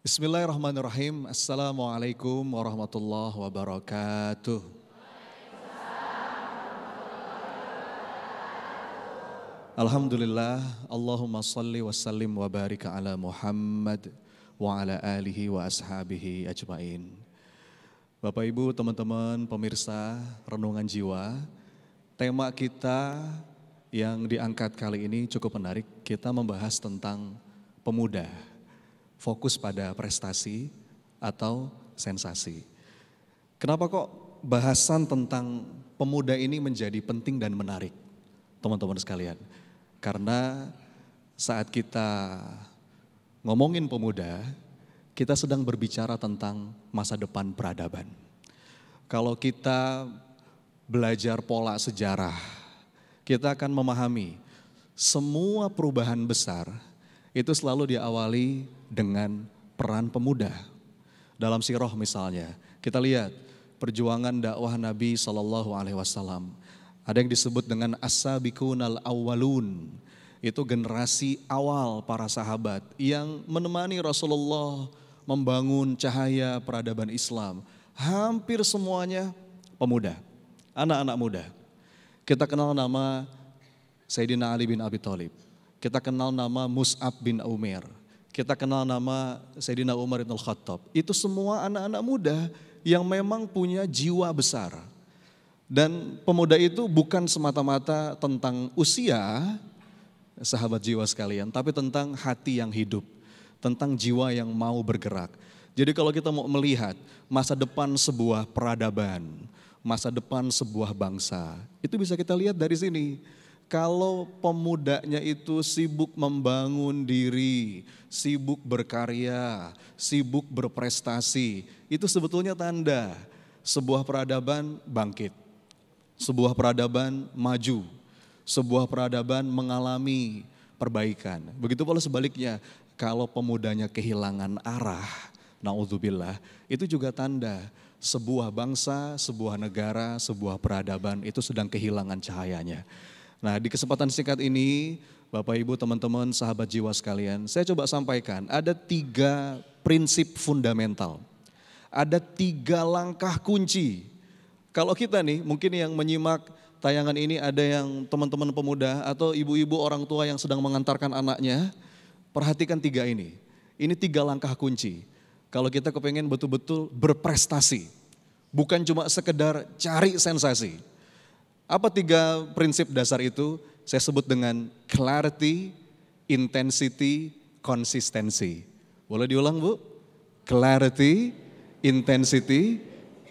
Bismillahirrahmanirrahim. Assalamualaikum warahmatullahi wabarakatuh. Alhamdulillah, Allahumma salli wa sallim wa barik ala Muhammad wa ala alihi wa ashabihi ajmain. Bapak Ibu, teman-teman, pemirsa Renungan Jiwa, tema kita yang diangkat kali ini cukup menarik. Kita membahas tentang pemuda, fokus pada prestasi atau sensasi. Kenapa kok bahasan tentang pemuda ini menjadi penting dan menarik, teman-teman sekalian? Karena saat kita ngomongin pemuda, kita sedang berbicara tentang masa depan peradaban. Kalau kita belajar pola sejarah, kita akan memahami semua perubahan besar itu selalu diawali dengan peran pemuda. Dalam sirah misalnya, kita lihat perjuangan dakwah Nabi SAW. Ada yang disebut dengan as-sabiqunal awwalun. Itu generasi awal para sahabat yang menemani Rasulullah membangun cahaya peradaban Islam. Hampir semuanya pemuda, anak-anak muda. Kita kenal nama Sayyidina Ali bin Abi Thalib. Kita kenal nama Mus'ab bin Umair. Kita kenal nama Sayyidina Umar bin Khattab. Itu semua anak-anak muda yang memang punya jiwa besar. Dan pemuda itu bukan semata-mata tentang usia, sahabat jiwa sekalian, tapi tentang hati yang hidup, tentang jiwa yang mau bergerak. Jadi kalau kita mau melihat masa depan sebuah peradaban, masa depan sebuah bangsa, itu bisa kita lihat dari sini. Kalau pemudanya itu sibuk membangun diri, sibuk berkarya, sibuk berprestasi, itu sebetulnya tanda sebuah peradaban bangkit, sebuah peradaban maju, sebuah peradaban mengalami perbaikan. Begitu pula sebaliknya, kalau pemudanya kehilangan arah, naudzubillah, itu juga tanda sebuah bangsa, sebuah negara, sebuah peradaban itu sedang kehilangan cahayanya. Nah, di kesempatan singkat ini, Bapak Ibu, teman-teman, sahabat jiwa sekalian, saya coba sampaikan ada 3 prinsip fundamental. Ada 3 langkah kunci. Kalau kita nih, mungkin yang menyimak tayangan ini ada yang teman-teman pemuda atau ibu-ibu orang tua yang sedang mengantarkan anaknya, perhatikan 3 ini. Ini 3 langkah kunci. Kalau kita kepengen betul-betul berprestasi, bukan cuma sekedar cari sensasi. Apa 3 prinsip dasar itu? Saya sebut dengan clarity, intensity, konsistensi. Boleh diulang, Bu? Clarity, intensity,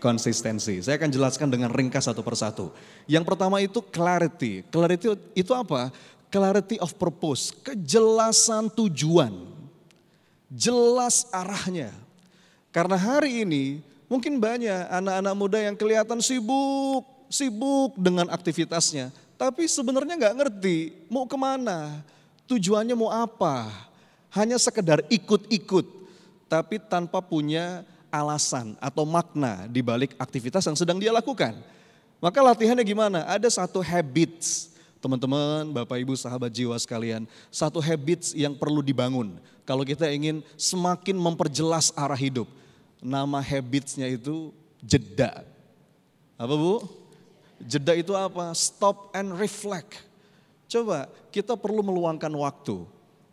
konsistensi. Saya akan jelaskan dengan ringkas satu persatu. Yang pertama itu clarity. Clarity itu apa? Clarity of purpose, kejelasan tujuan. Jelas arahnya. Karena hari ini mungkin banyak anak-anak muda yang kelihatan sibuk dengan aktivitasnya, tapi sebenarnya nggak ngerti mau kemana, tujuannya mau apa, hanya sekedar ikut-ikut, tapi tanpa punya alasan atau makna di balik aktivitas yang sedang dia lakukan. Maka latihannya gimana? Ada satu habits, teman-teman, Bapak Ibu, sahabat jiwa sekalian, satu habits yang perlu dibangun kalau kita ingin semakin memperjelas arah hidup. Nama habitsnya itu jeda. Apa, Bu? Jeda itu apa? Stop and reflect. Coba kita perlu meluangkan waktu.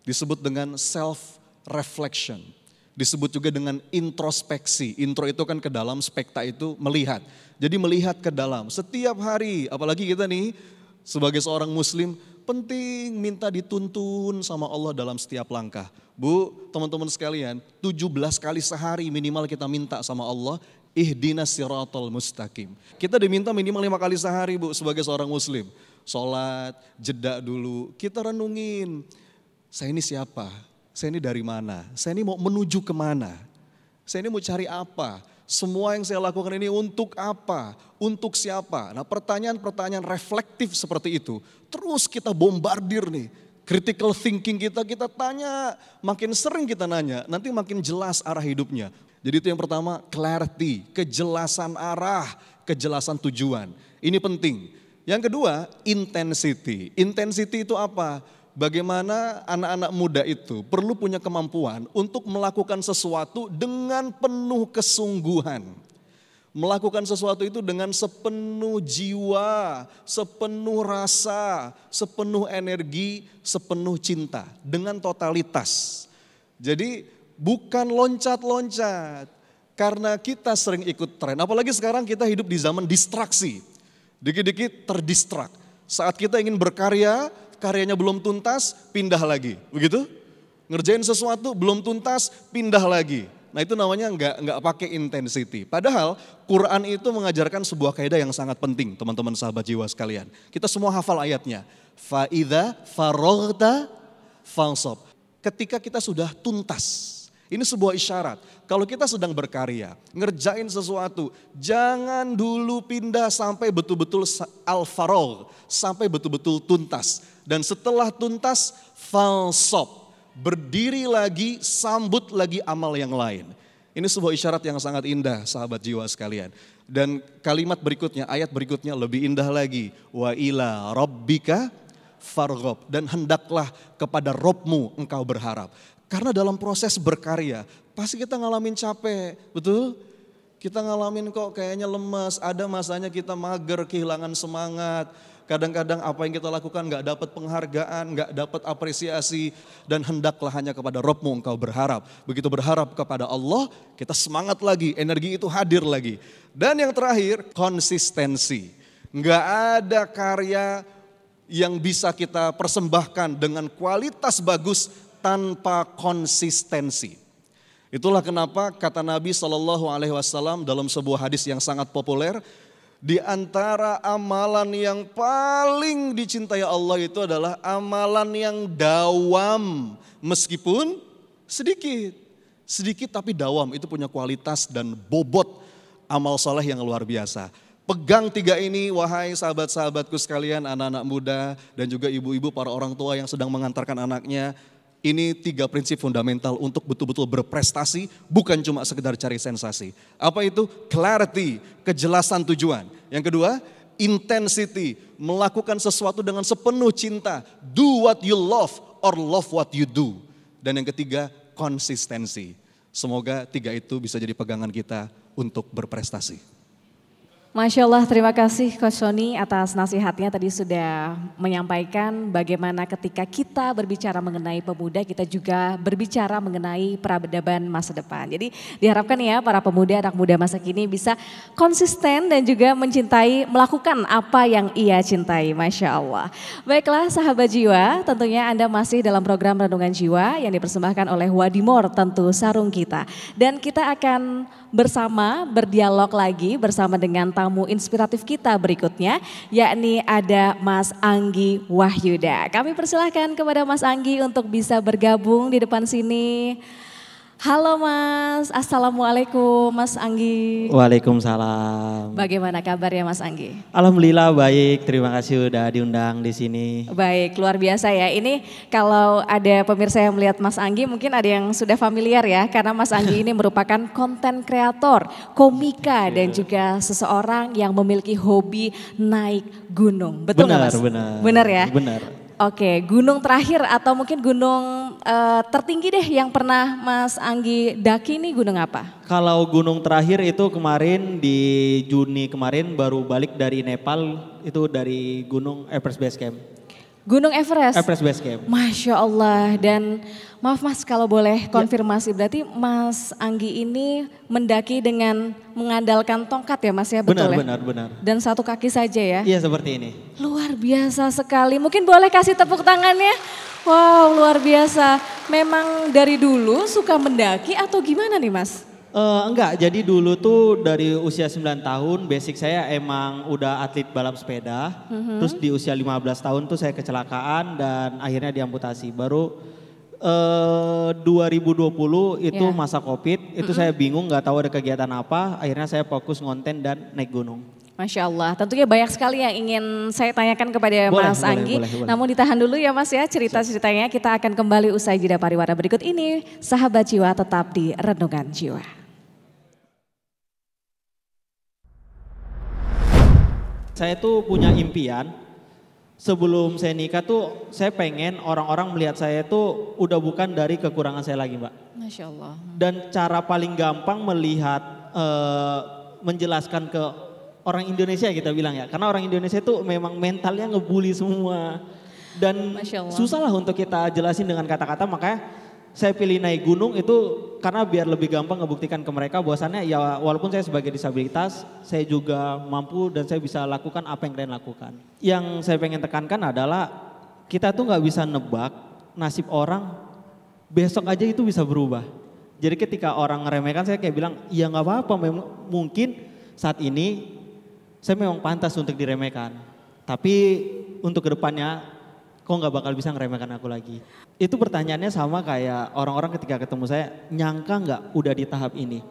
Disebut dengan self reflection. Disebut juga dengan introspeksi. Intro itu kan ke dalam, spekta itu melihat. Jadi melihat ke dalam. Setiap hari, apalagi kita nih sebagai seorang muslim, penting minta dituntun sama Allah dalam setiap langkah. Bu, teman-teman sekalian, 17 kali sehari minimal kita minta sama Allah, ihdinas siratal mustaqim. Kita diminta minimal 5 kali sehari, Bu, sebagai seorang muslim. Sholat, jeda dulu, kita renungin. Saya ini siapa? Saya ini dari mana? Saya ini mau menuju kemana? Saya ini mau cari apa? Semua yang saya lakukan ini untuk apa? Untuk siapa? Nah, pertanyaan-pertanyaan reflektif seperti itu terus kita bombardir nih. Critical thinking kita tanya, makin sering kita nanya, nanti makin jelas arah hidupnya. Jadi itu yang pertama, clarity, kejelasan arah, kejelasan tujuan. Ini penting. Yang kedua, intensity. Intensity itu apa? bagaimana anak-anak muda itu perlu punya kemampuan untuk melakukan sesuatu dengan penuh kesungguhan. Melakukan sesuatu itu dengan sepenuh jiwa, sepenuh rasa, sepenuh energi, sepenuh cinta, dengan totalitas. Jadi bukan loncat-loncat, karena kita sering ikut tren. Apalagi sekarang kita hidup di zaman distraksi, dikit-dikit terdistrak. Saat kita ingin berkarya, karyanya belum tuntas, pindah lagi, begitu? Ngerjain sesuatu belum tuntas, pindah lagi. Nah itu namanya nggak pakai intensity. Padahal Quran itu mengajarkan sebuah kaidah yang sangat penting, teman-teman sahabat jiwa sekalian. Kita semua hafal ayatnya. Fa'idha faroghta fansab. Ketika kita sudah tuntas. Ini sebuah isyarat. Kalau kita sedang berkarya, ngerjain sesuatu, jangan dulu pindah sampai betul-betul al-farogh, sampai betul-betul tuntas. Dan setelah tuntas, fansab. Berdiri lagi, sambut lagi amal yang lain. Ini sebuah isyarat yang sangat indah, sahabat jiwa sekalian. Dan kalimat berikutnya, ayat berikutnya lebih indah lagi. Wa ila rabbika farghab, dan hendaklah kepada Robmu engkau berharap. Karena dalam proses berkarya pasti kita ngalamin capek, betul? Kita ngalamin kok kayaknya lemas, ada masanya kita mager, kehilangan semangat. Kadang-kadang apa yang kita lakukan gak dapat penghargaan, gak dapat apresiasi. Dan hendaklah hanya kepada Robmu engkau berharap. Begitu berharap kepada Allah, kita semangat lagi, energi itu hadir lagi. Dan yang terakhir, konsistensi. Gak ada karya yang bisa kita persembahkan dengan kualitas bagus tanpa konsistensi. Itulah kenapa kata Nabi SAW dalam sebuah hadis yang sangat populer, di antara amalan yang paling dicintai Allah itu adalah amalan yang dawam, meskipun sedikit. Sedikit tapi dawam, itu punya kualitas dan bobot amal soleh yang luar biasa. Pegang tiga ini wahai sahabat-sahabatku sekalian, anak-anak muda dan juga ibu-ibu, para orang tua yang sedang mengantarkan anaknya. Ini tiga prinsip fundamental untuk betul-betul berprestasi, bukan cuma sekedar cari sensasi. Apa itu? Clarity, kejelasan tujuan. Yang kedua, intensity, melakukan sesuatu dengan sepenuh cinta. Do what you love or love what you do. Dan yang ketiga, konsistensi. Semoga tiga itu bisa jadi pegangan kita untuk berprestasi. Masya Allah, terima kasih Coach Sony atas nasihatnya, tadi sudah menyampaikan bagaimana ketika kita berbicara mengenai pemuda, kita juga berbicara mengenai peradaban masa depan. Jadi diharapkan ya para pemuda, anak muda masa kini bisa konsisten dan juga mencintai, melakukan apa yang ia cintai, Masya Allah. Baiklah sahabat jiwa, tentunya Anda masih dalam program Renungan Jiwa yang dipersembahkan oleh Wadimor, tentu sarung kita. Dan kita akan bersama berdialog lagi bersama dengan tamu inspiratif kita berikutnya, yakni ada Mas Anggi Wahyuda. Kami persilahkan kepada Mas Anggi untuk bisa bergabung di depan sini. Halo Mas, Assalamualaikum Mas Anggi. Waalaikumsalam. Bagaimana kabarnya Mas Anggi? Alhamdulillah baik, terima kasih udah diundang di sini. Baik, luar biasa ya. Ini kalau ada pemirsa yang melihat Mas Anggi mungkin ada yang sudah familiar ya. Karena Mas Anggi ini merupakan konten kreator, komika dan juga seseorang yang memiliki hobi naik gunung. Betul nggak Mas? Benar. Benar ya? Benar. Oke, gunung terakhir atau mungkin gunung tertinggi deh yang pernah Mas Anggi daki ini gunung apa? Kalau gunung terakhir itu kemarin di Juni kemarin baru balik dari Nepal, itu dari gunung Everest Base Camp. Gunung Everest? Everest Base Camp. Masya Allah, dan maaf Mas kalau boleh konfirmasi, berarti Mas Anggi ini mendaki dengan mengandalkan tongkat ya Mas ya, betul ya? Benar. Dan satu kaki saja ya? Iya seperti ini. Luar biasa sekali, mungkin boleh kasih tepuk tangannya? Wow luar biasa, memang dari dulu suka mendaki atau gimana nih Mas? Enggak, jadi dulu tuh dari usia 9 tahun basic saya emang udah atlet balap sepeda. Terus di usia 15 tahun tuh saya kecelakaan dan akhirnya diamputasi. Baru 2020 itu masa Covid, itu saya bingung gak tahu ada kegiatan apa. Akhirnya saya fokus ngonten dan naik gunung. Masya Allah, tentunya banyak sekali yang ingin saya tanyakan kepada Mas Anggi. Boleh. Namun ditahan dulu ya Mas ya, cerita-ceritanya kita akan kembali usai jeda pariwara berikut ini. Sahabat jiwa tetap di Renungan Jiwa. Saya tuh punya impian, Sebelum saya nikah tuh saya pengen orang-orang melihat saya tuh udah bukan dari kekurangan saya lagi Mbak. Masya Allah. Dan cara paling gampang melihat, menjelaskan ke orang Indonesia kita bilang ya. Karena orang Indonesia tuh memang mentalnya ngebully semua. Dan Masya Allah. susah lah untuk kita jelasin dengan kata-kata, makanya saya pilih naik gunung itu karena biar lebih gampang ngebuktikan ke mereka bahwasannya ya walaupun saya sebagai disabilitas, saya juga mampu dan saya bisa lakukan apa yang kalian lakukan. Yang saya pengen tekankan adalah kita tuh nggak bisa nebak nasib orang, besok aja itu bisa berubah. Jadi ketika orang ngeremehkan saya kayak bilang, ya nggak apa-apa, mungkin saat ini saya memang pantas untuk diremehkan. Tapi untuk kedepannya kok nggak bakal bisa ngeremehkan aku lagi. Itu pertanyaannya sama kayak orang-orang ketika ketemu saya, nyangka nggak udah di tahap ini?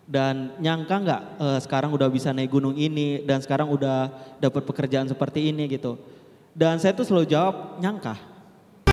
Dan nyangka nggak sekarang udah bisa naik gunung ini dan sekarang udah dapat pekerjaan seperti ini gitu. Dan saya tuh selalu jawab nyangka.